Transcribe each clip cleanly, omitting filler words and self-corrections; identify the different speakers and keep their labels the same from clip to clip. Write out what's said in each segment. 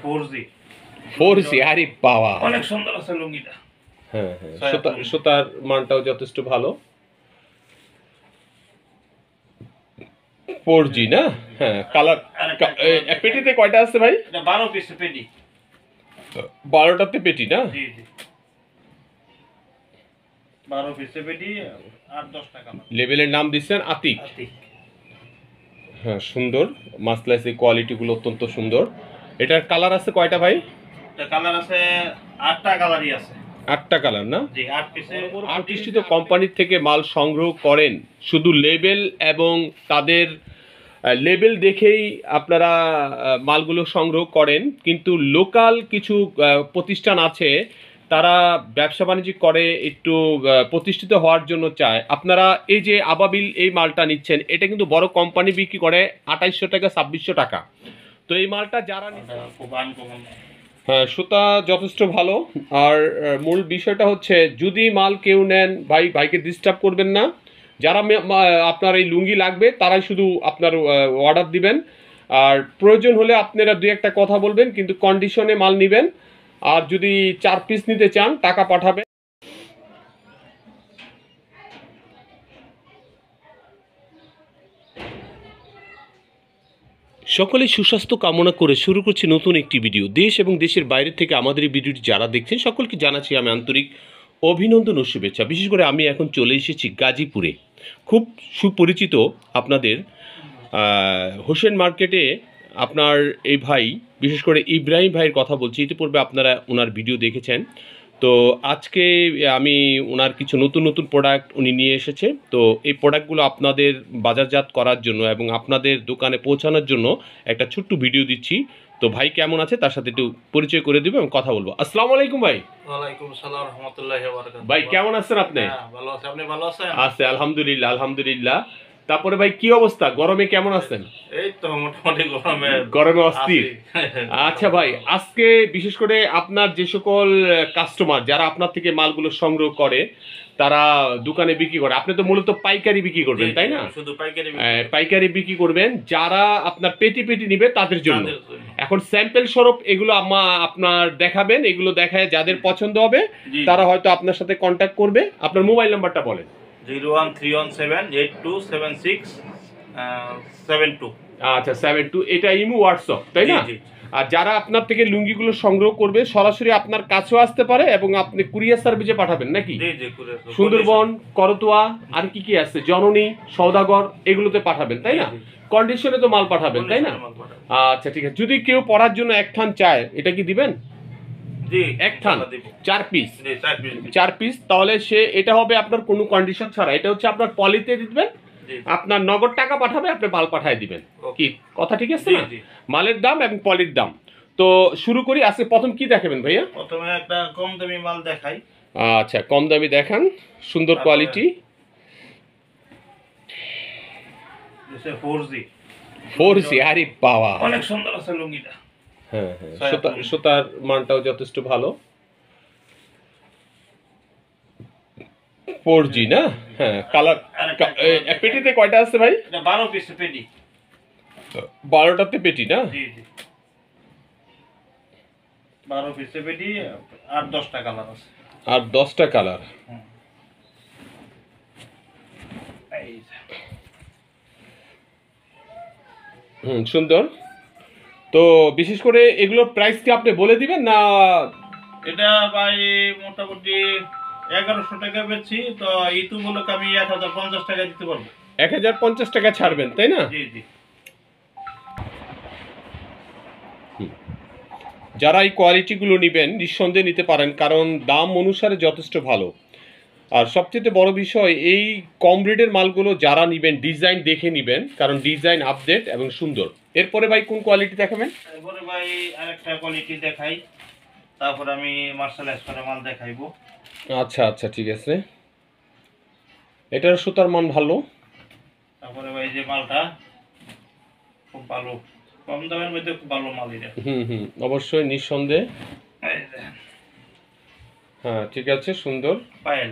Speaker 1: 4G
Speaker 2: 4G আরে বাবা,
Speaker 1: অনেক সুন্দর আছে লুঙ্গিটা।
Speaker 2: হ্যাঁ হ্যাঁ, সুতার মানটাও যথেষ্ট ভালো। 4G না? হ্যাঁ, কালার পেটিতে কয়টা আছে ভাই?
Speaker 1: এটা 12 পিস পেটি।
Speaker 2: 12টাতে পেটি না?
Speaker 1: জি জি, 12 পিস পেটি, 8-10 টাকা।
Speaker 2: লেবেলের নাম দিচ্ছেন আতিক।
Speaker 1: আতিক।
Speaker 2: হ্যাঁ, সুন্দর মাসলাইসি, কোয়ালিটিগুলো অত্যন্ত সুন্দর। এটার কালার আছে কয়টা ভাই?
Speaker 1: এটা কালার আছে 8টা কালারই আছে।
Speaker 2: 8টা কালার না?
Speaker 1: জি, 8 পিসে।
Speaker 2: প্রতিষ্ঠিত কোম্পানির থেকে মাল সংগ্রহ করেন, শুধু লেবেল এবং তাদের লেবেল দেখেই আপনারা মালগুলো সংগ্রহ করেন, কিন্তু লোকাল কিছু প্রতিষ্ঠান আছে, তারা ব্যবসা বাণিজ্য করে একটু প্রতিষ্ঠিত হওয়ার জন্য চায়। আপনারা এই যে আবাবিল এই মালটা নিচ্ছেন, এটা কিন্তু বড় কোম্পানি বিক্রি করে 2800 টাকা 2600 টাকা। তো এই মালটা যারা হ্যাঁ, সুতা যথেষ্ট ভালো। আর মূল বিষয়টা হচ্ছে, যদি মাল কেউ নেন ভাইকে ডিস্টার্ব করবেন না। যারা আপনার এই লুঙ্গি লাগবে তারাই শুধু আপনার অর্ডার দিবেন, আর প্রয়োজন হলে আপনারা 2-1টা কথা বলবেন, কিন্তু কন্ডিশনে মাল নেবেন। আর যদি 4 পিস নিতে চান টাকা পাঠাবেন। সকলেই সুস্বাস্থ্য কামনা করে শুরু করছি নতুন একটি ভিডিও। দেশ এবং দেশের বাইরে থেকে আমাদের এই ভিডিওটি যারা দেখছেন সকলকে জানাচ্ছি আমি আন্তরিক অভিনন্দন ও শুভেচ্ছা। বিশেষ করে আমি এখন চলে এসেছি গাজীপুরে, খুব সুপরিচিত আপনাদের হোসেন মার্কেটে। আপনার এই ভাই, বিশেষ করে ইব্রাহিম ভাইয়ের কথা বলছি, ইতিপূর্বে আপনারা ওনার ভিডিও দেখেছেন। তো আজকে আমি ওনার কিছু নতুন নতুন প্রোডাক্ট উনি নিয়ে এসেছে। তো এই প্রোডাক্টগুলো আপনাদের বাজারজাত করার জন্য এবং আপনাদের দোকানে পৌঁছানোর জন্য একটা ছোট্ট ভিডিও দিচ্ছি। তো ভাই কেমন আছে তার সাথে একটু পরিচয় করে দিব এবং কথা বলবো। আসসালামু আলাইকুম ভাই।
Speaker 1: ওয়ালাইকুম আসসালাম ওয়া রাহমাতুল্লাহি ওয়া বারাকাতুহু।
Speaker 2: ভাই কেমন আছেন আপনি?
Speaker 1: হ্যাঁ, ভালো আছি। আপনি ভালো আছেন?
Speaker 2: আছে আলহামদুলিল্লাহ, আলহামদুলিল্লাহ। তারপরে ভাই কি অবস্থা, গরমে কেমন আছেন?
Speaker 1: এই তো মোটামুটি
Speaker 2: গরমে অস্থির। আচ্ছা ভাই, আজকে বিশেষ করে আপনার যে সকল কাস্টমার যারা আপনার থেকে মালগুলো সংগ্রহ করে, তারা দোকানে বিক্রি করে, আপনি তো মূলত পাইকারি বিক্রি করবেন তাই না?
Speaker 1: শুধু পাইকারি
Speaker 2: পাইকারি বিক্রি করবেন। যারা আপনার পেটি পেটি নিবে তাদের জন্য এখন স্যাম্পল স্বরূপ এগুলো আপনার দেখাবেন। এগুলো দেখায় যাদের পছন্দ হবে তারা হয়তো আপনার সাথে কন্ট্যাক্ট করবে। আপনার মোবাইল নাম্বারটা বলেন।
Speaker 1: 01317827672।
Speaker 2: আচ্ছা, 72। এটা ইমো হোয়াটসঅ্যাপ তাই না? আর যারা আপনার থেকে লুঙ্গিগুলো সংগ্রহ করবে সরাসরি আপনার কাছেও আসতে পারে এবং আপনি কুরিয়ার সার্ভিসে পাঠাবেন নাকি? সুন্দরবন, করতোয়া, আর কি কি আছে, জননী, সওদাগর, এগুলোতে পাঠাবেন তাই না? কন্ডিশনে তো মাল পাঠাবেন তাই না? আচ্ছা ঠিক আছে। যদি কেউ পরার জন্য একঠান চায়, এটা কি দিবেন?
Speaker 1: জি,
Speaker 2: একঠান 4 পিস। 4 পিস, তাহলে সে এটা হবে আপনার কোনো কন্ডিশন ছাড়া। এটা হচ্ছে আপনার পলিতে দিবেন, আপনার নগদ টাকা পাঠাবে, আপনি মাল পাঠায় দিবেন। কি কথা ঠিক আছে না? মালের দাম এবং পলির দাম। তো শুরু করি। আজকে প্রথম কি দেখাবেন ভাইয়া?
Speaker 1: প্রথমে একটা কম দামি মাল দেখাই।
Speaker 2: আচ্ছা, কম দামি দেখান, সুন্দর কোয়ালিটি। 4G আরে বাবা,
Speaker 1: অনেক সুন্দর আছে লুঙ্গিটা।
Speaker 2: হ্যাঁ হ্যাঁ, সুতার মানটাও যথেষ্ট ভালো। 4G না? হ্যাঁ, কালার পেটিতে কয়টা আছে ভাই?
Speaker 1: এটা 12 পিস পেটি।
Speaker 2: 12টাতে পেটি না?
Speaker 1: জি জি, 12 পিস পেটি, 8-10টা কালার আছে।
Speaker 2: আর 10টা কালার। সুন্দর। তো বিশেষ করে এগুলোর প্রাইস কি আপনি বলে দিবেন না?
Speaker 1: এটা ভাই মোটামুটি 1100 টাকা বেচছি, তো ঈদ উপলক্ষে আমি 1050 টাকা দিতে পারবো।
Speaker 2: 1050 টাকা ছাড়বেন তাই না?
Speaker 1: জি জি।
Speaker 2: যারা এই কোয়ালিটিগুলো নেবেন নিঃসন্দেহে নিতে পারেন, কারণ দাম অনুসারে যথেষ্ট ভালো। আর সবচেয়ে বড় বিষয়, এই কম রেটের মালগুলো যারা নেবেন ডিজাইন দেখে নেবেন, কারণ ডিজাইন আপডেট এবং সুন্দর। এরপরে ভাই কোন কোয়ালিটি দেখাবেন?
Speaker 1: এরপরে ভাই আরেকটা কোয়ালিটি দেখাই, তারপর আমি মার্শালাইজ করে মাল দেখাইবো।
Speaker 2: আচ্ছা আচ্ছা ঠিক আছে। এটার সুতার মান ভালো।
Speaker 1: তারপরে ভাই যে মালটা খুব ভালো, কম দামের মধ্যে খুব ভালো মাল এটা।
Speaker 2: অবশ্যই নিঃসন্দেহে। হ্যাঁ ঠিক আছে, সুন্দর।
Speaker 1: পায়েল।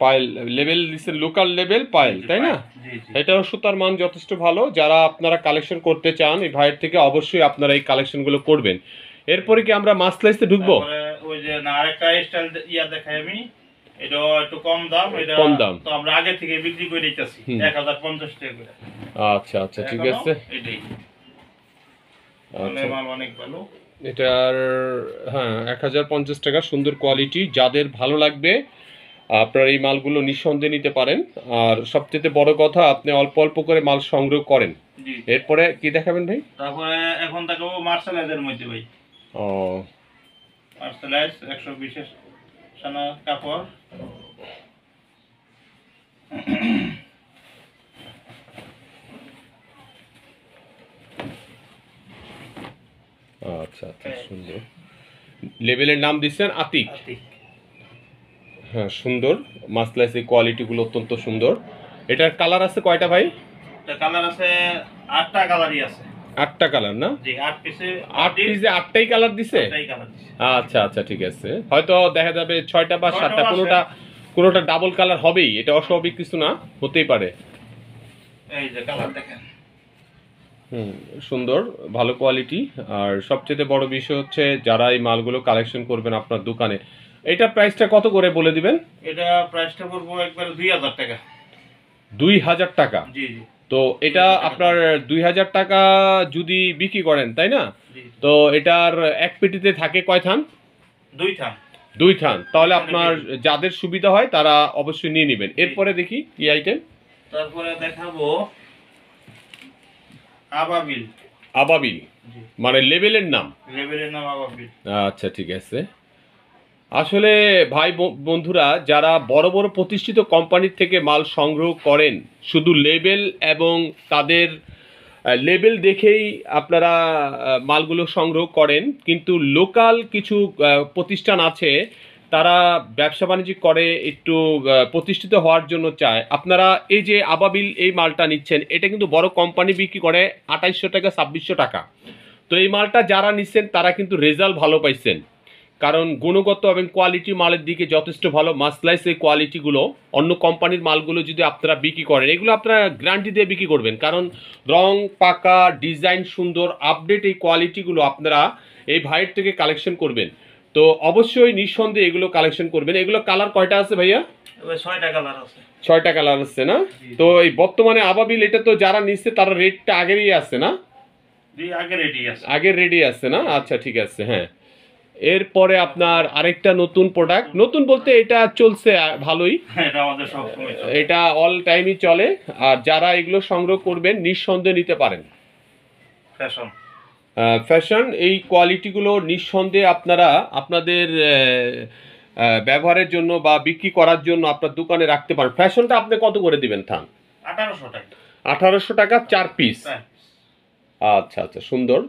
Speaker 2: পায়েল লেভেল দিচ্ছে, লোকাল লেভেল পায়েল, তাই না?
Speaker 1: জি জি।
Speaker 2: এটাও সুতার মান যথেষ্ট ভালো। যারা আপনারা কালেকশন করতে চান এই ভাইয়ের থেকে, অবশ্যই আপনারা এই কালেকশনগুলো করবেন। এরপরে কি আমরা মাসলাইসে ঢুকবো?
Speaker 1: তারপরে ওই যে না আরেকটা স্টাইল ইয়া দেখাই আমি, এটা একটু কম দাম, এটা
Speaker 2: কম দাম,
Speaker 1: তো আমরা আগে থেকে বিক্রি করে দিতেছি 1050 টাকা করে।
Speaker 2: আচ্ছা আচ্ছা ঠিক আছে।
Speaker 1: এটাই
Speaker 2: আচ্ছা,
Speaker 1: মাল অনেক ভালো
Speaker 2: এটার হ্যাঁ 1050 টাকা, সুন্দর কোয়ালিটি। যাদের ভালো লাগবে আপনারা এই মালগুলো নিঃসন্দেহে নিতে পারেন। আর সবচেয়ে বড় কথা, আপনি অল্প অল্প করে মাল সংগ্রহ করেন।
Speaker 1: জি।
Speaker 2: এরপরে কি দেখাবেন ভাই?
Speaker 1: তারপরে এখন দেখাবো মার্শালাইজের মধ্যে ভাই।
Speaker 2: ও,
Speaker 1: মার্শালাইজ 120 এর সানা কাপড়।
Speaker 2: আচ্ছা আচ্ছা, সুন্দর। লেবেলের নাম দিচ্ছেন আতিক। হ্যাঁ সুন্দর, মাসলাইসের কোয়ালিটিগুলো অত্যন্ত সুন্দর। এটার কালার আছে কয়টা ভাই?
Speaker 1: এটা কালার আছে 8টা কালারই আছে।
Speaker 2: 8টা কালার না?
Speaker 1: জি, 8 পিসে
Speaker 2: 8টাই কালার দিছে।
Speaker 1: 8টাই কালার দিছে।
Speaker 2: আচ্ছা আচ্ছা ঠিক আছে, হয়তো দেখা যাবে 6টা বা 7টা,
Speaker 1: 6টা
Speaker 2: কোনোটা ডাবল কালার হবেই, এটা অস্বাভাবিক কিছু না, হতেই পারে।
Speaker 1: এই যে কালার দেখেন।
Speaker 2: সুন্দর, ভালো কোয়ালিটি। আর সবচেয়ে বড় বিষয় হচ্ছে যারা এই মালগুলো কালেকশন করবেন আপনার দোকানে, এটা প্রাইসটা কত করে বলে দিবেন?
Speaker 1: এটা প্রাইসটা পড়বো একবার 2000 টাকা।
Speaker 2: 2000 টাকা?
Speaker 1: জি জি।
Speaker 2: তো এটা আপনার 2000 টাকা যদি বিক্রি করেন, তাই না? তো এটার এক পেটিতে থাকে কয় থান?
Speaker 1: 2 থান।
Speaker 2: 2 থান। তাহলে আপনার যাদের সুবিধা হয় তারা অবশ্যই নিয়ে নেবেন। এরপরে দেখি কি আইটেম।
Speaker 1: তারপরে দেখাবো আবাবিল।
Speaker 2: আবাবিল মানে লেবেলের নাম?
Speaker 1: লেবেলের নাম আবাবিল।
Speaker 2: আচ্ছা ঠিক আছে। আসলে ভাই বন্ধুরা, যারা বড় বড় প্রতিষ্ঠিত কোম্পানির থেকে মাল সংগ্রহ করেন, শুধু লেবেল এবং তাদের লেবেল দেখেই আপনারা মালগুলো সংগ্রহ করেন, কিন্তু লোকাল কিছু প্রতিষ্ঠান আছে, তারা ব্যবসা বাণিজ্য করে একটু প্রতিষ্ঠিত হওয়ার জন্য চায়। আপনারা এই যে আবাবিল এই মালটা নিচ্ছেন, এটা কিন্তু বড় কোম্পানি বিক্রি করে 2800 টাকা 2600 টাকা। তো এই মালটা যারা নিচ্ছেন তারা কিন্তু রেজাল্ট ভালো পাইছেন, কারণ গুণগত এবং কোয়ালিটি মালের দিকে যথেষ্ট ভালো। মাসলাইস এই কোয়ালিটিগুলো অন্য কোম্পানির মালগুলো যদি আপনারা বিক্রি করেন, এগুলো আপনারা গ্যারান্টি দিয়ে বিক্রি করবেন, কারণ রং পাকা, ডিজাইন সুন্দর, আপডেট এই কোয়ালিটিগুলো আপনারা এই ভাইয়ের থেকে কালেকশন করবেন। তো অবশ্যই নিঃসন্দেহে এগুলো কালেকশন করবেন। এগুলো কালার কয়টা আছে ভাইয়া?
Speaker 1: 6টা কালার আছে।
Speaker 2: 6টা কালার আছে না? তো এই বর্তমানে আবাবিল এটা তো যারা নিচ্ছে তারা রেটটা আগেরই আছে না?
Speaker 1: জি, আগে রেডি আছে।
Speaker 2: আগের রেডি আছে না? আচ্ছা ঠিক আছে। হ্যাঁ, এরপরে আপনার আরেকটা নতুন প্রোডাক্ট, নতুন বলতে এটা চলছে ভালোই,
Speaker 1: এটা আমাদের সব সময় চলে।
Speaker 2: এটা অল টাইমই চলে। আর যারা এগুলো সংগ্রহ করবেন নিঃসন্দেহে নিতে পারেন।
Speaker 1: ফ্যাশন।
Speaker 2: ফ্যাশন এই কোয়ালিটিগুলো নিঃসন্দেহে আপনারা আপনাদের ব্যবহারের জন্য বা বিক্রি করার জন্য আপনার দোকানে রাখতে পারেন। ফ্যাশনটা আপনি কত করে দিবেন থান?
Speaker 1: 1800 টাকা।
Speaker 2: 1800 টাকা 4 পিস। আচ্ছা আচ্ছা, সুন্দর।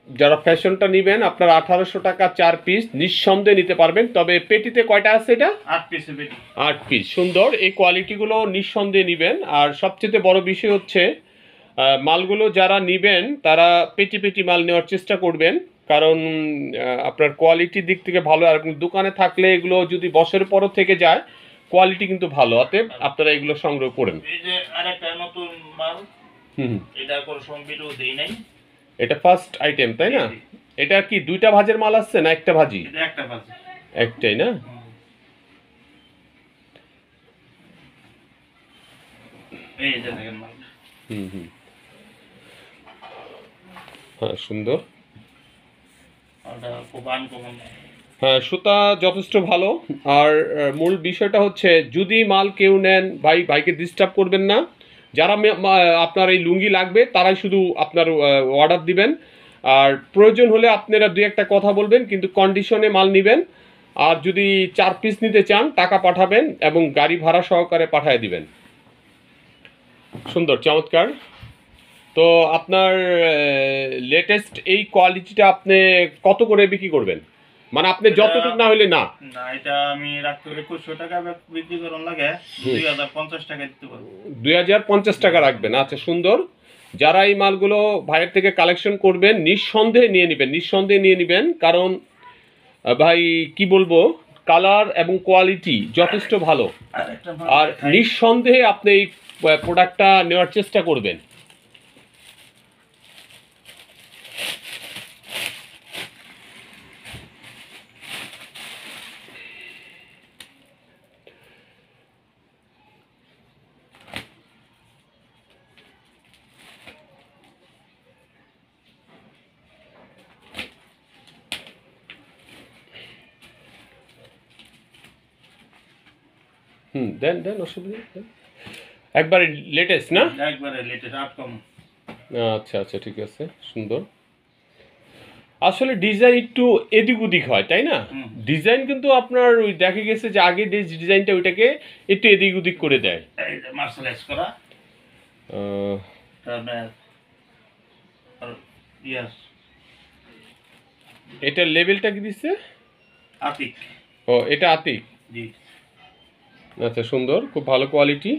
Speaker 2: যারা ফ্যাশনটা নেবেন আপনারা 1800 টাকা 4 পিস নিঃসন্দেহে নিতে পারবেন। তবে পেটিতে কয়টা আছে এটা?
Speaker 1: 8 পিসে পেটি।
Speaker 2: 8 পিস। সুন্দর, এই কোয়ালিটিগুলো নিঃসন্দেহে নেবেন। আর সবচেয়ে বড় বিষয় হচ্ছে মালগুলো যারা নেবেন তারা পেটি পেটি মাল নেওয়ার চেষ্টা করবেন, কারণ আপনার কোয়ালিটির দিক থেকে ভালো। আর দোকানে থাকলে এগুলো যদি বছরের পরও থেকে যায়, কোয়ালিটি কিন্তু ভালো, অতএব আপনারা এগুলো সংগ্রহ করেন।
Speaker 1: এই যে আরেকটা নতুন মাল, এটা কোনো সম্বিলও দেই নাই।
Speaker 2: এটা ফার্স্ট আইটেম, তাই না? এটা কি 2টা ভাজের মাল আসছে না একটা ভাজি?
Speaker 1: এটা একটা ভাজি।
Speaker 2: একটাই না?
Speaker 1: এই যে দেখেন মাল।
Speaker 2: হ্যাঁ সুন্দর।
Speaker 1: এটা খুব আনকমন।
Speaker 2: হ্যাঁ, সুতা যথেষ্ট ভালো। আর মূল বিষয়টা হচ্ছে, যদি মাল কেউ নেন ভাইকে ডিস্টার্ব করবেন না। যারা আপনার এই লুঙ্গি লাগবে তারাই শুধু আপনার অর্ডার দিবেন। আর প্রয়োজন হলে আপনারা 2-1টা কথা বলবেন, কিন্তু কন্ডিশনে মাল নেবেন। আর যদি 4 পিস নিতে চান টাকা পাঠাবেন এবং গাড়ি ভাড়া সহকারে পাঠিয়ে দিবেন। সুন্দর, চমৎকার। তো আপনার লেটেস্ট এই কোয়ালিটিটা আপনি কত করে বিক্রি করবেন? মানে আপনি যতটুকু না হলে না।
Speaker 1: না, এটা আমি রাখতে হলে 2100 টাকা বিক্রি করুন, লাগে 2050 টাকা দিতে পারবো।
Speaker 2: 2050 টাকা রাখবেন। আচ্ছা সুন্দর। যারা এই মালগুলো ভাইয়ের থেকে কালেকশন করবেন নিঃসন্দেহে নিয়ে নেবেন, নিঃসন্দেহে নিয়ে নেবেন, কারণ ভাই কি বলবো, কালার এবং কোয়ালিটি যথেষ্ট ভালো,
Speaker 1: আর একটা মাল
Speaker 2: আর
Speaker 1: দেখাই।
Speaker 2: নিঃসন্দেহে আপনি এই প্রোডাক্টটা নেওয়ার চেষ্টা করবেন। দেন দেন, অসুবিধা নেই। একবারে লেটেস্ট না?
Speaker 1: একবারে লেটেস্ট আউটকাম।
Speaker 2: আচ্ছা আচ্ছা, ঠিক আছে, সুন্দর। আসলে ডিজাইন একটু এদিক ওদিক হয়, তাই না?
Speaker 1: হুম।
Speaker 2: ডিজাইন কিন্তু আপনার ওই দেখা গেছে যে আগে যে ডিজাইনটা ওইটাকে একটু এদিক ওদিক করে দেয়।
Speaker 1: এই যে মার্শালাইজ করা,
Speaker 2: আহ,
Speaker 1: তারপরে আর ইয়াস
Speaker 2: এটার লেভেলটা কি দিচ্ছে?
Speaker 1: আতিক।
Speaker 2: ও, এটা আতিক।
Speaker 1: জি,
Speaker 2: আচ্ছা, সুন্দর, খুব ভালো কোয়ালিটি।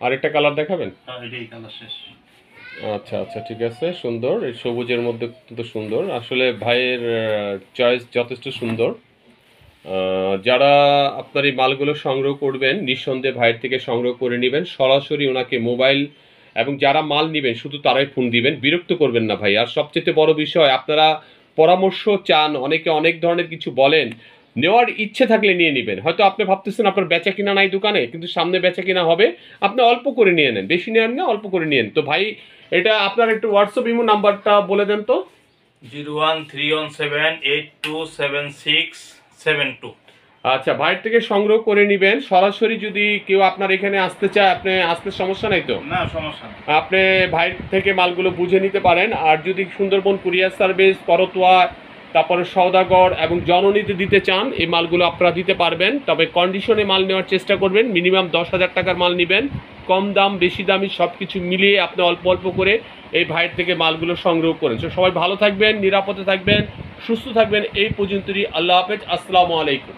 Speaker 2: আরেকটা কালার দেখাবেন?
Speaker 1: এটাই কালার শেষ।
Speaker 2: আচ্ছা আচ্ছা, ঠিক আছে, সুন্দর। এই সবুজের মধ্যে কিন্তু সুন্দর, আসলে ভাইয়ের চয়েস যথেষ্ট সুন্দর। যারা আপনার এই মালগুলো সংগ্রহ করবেন, নিঃসন্দেহে ভাইয়ের থেকে সংগ্রহ করে নেবেন, সরাসরি ওনাকে মোবাইল, এবং যারা মাল নেবেন শুধু তারাই ফোন দিবেন, বিরক্ত করবেন না ভাই। আর সবচেয়ে বড় বিষয়, আপনারা পরামর্শ চান, অনেকে অনেক ধরনের কিছু বলেন, নেওয়ার ইচ্ছে থাকলে নিয়ে নেবেন। হয়তো আপনি ভাবতেছেন আপনার বেচা কিনা নাই দোকানে, কিন্তু সামনে বেচা কিনা হবে, আপনি অল্প করে নিয়ে নেন, বেশি নেন না, অল্প করে নিয়ে নেন। তো ভাই, এটা আপনার একটু হোয়াটসঅ্যাপ ইমো নাম্বারটা বলে দেন তো।
Speaker 1: 01317827672।
Speaker 2: আচ্ছা, ভাইয়ের থেকে সংগ্রহ করে নেবেন। সরাসরি যদি কেউ আপনার এখানে আসতে চায়, আপনি আসতে সমস্যা নাই তো?
Speaker 1: না, সমস্যা নেই।
Speaker 2: আপনি ভাইয়ের থেকে মালগুলো বুঝে নিতে পারেন। আর যদি সুন্দরবন কুরিয়ার সার্ভিস, করতোয়া, তারপরে সওদাগর এবং জননীতে দিতে চান, এই মালগুলো আপনারা দিতে পারবেন। তবে কন্ডিশনে মাল নেওয়ার চেষ্টা করবেন, মিনিমাম 10,000 টাকার মাল নেবেন। কম দাম বেশি দামি সব কিছু মিলিয়ে আপনি অল্প অল্প করে এই ভাইয়ের থেকে মালগুলো সংগ্রহ করেন। তো সবাই ভালো থাকবেন, নিরাপদে থাকবেন, সুস্থ থাকবেন। এই পর্যন্তই। আল্লাহ হাফেজ, আসসালামু আলাইকুম।